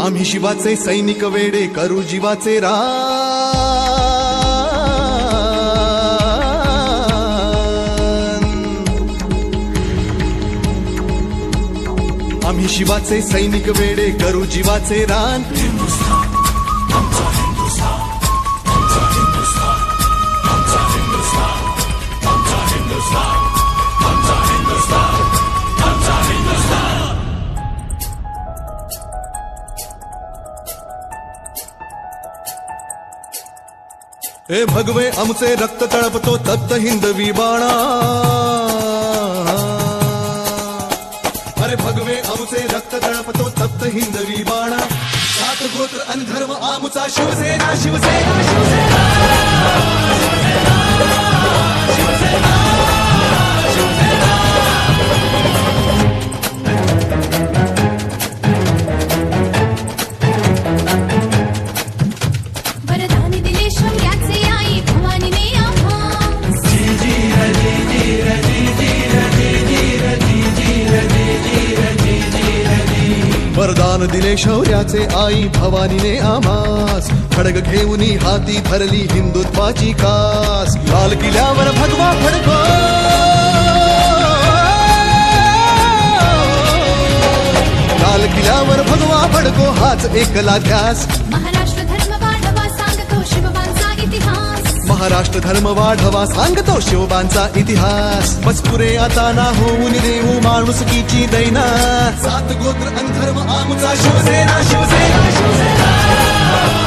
आम्ही शिवाचे सैनिक वेडे करू जीवाचे रान। आम्ही शिवाचे सैनिक वेडे करू जीवाचे रान। ए भगवे आमचे रक्त तळपतो तप्त हिंदवी बाणा। अरे भगवे आमचे रक्त तळपतो तप्त हिंदवी बाणा। सात गोत्र आणि धर्म आमचा शिवसेना शिवसेना शिवसेना शिवसेना शिवसेना। वरदान दिले शौर्याचे आई भवानीने आम्हास। खडग घेऊनी हाती धरली हिंदुत्वाची कास। लाल किल्ल्यावर भगवा फडको, लाल किल्ल्यावर भगवा फडको हाच एकला ध्यास। महाराष्ट्र धर्म वाढवा सांगतो शिवबांचा इतिहास। महाराष्ट्र धर्म वाढवा सांगतो शिवबांचा इतिहास। मजकुरे आता ना होऊन देऊ माणुसकीची दैना। सात गोत्र आणि धर्म आमचा शिवसेना शिवसेना शिवसेना।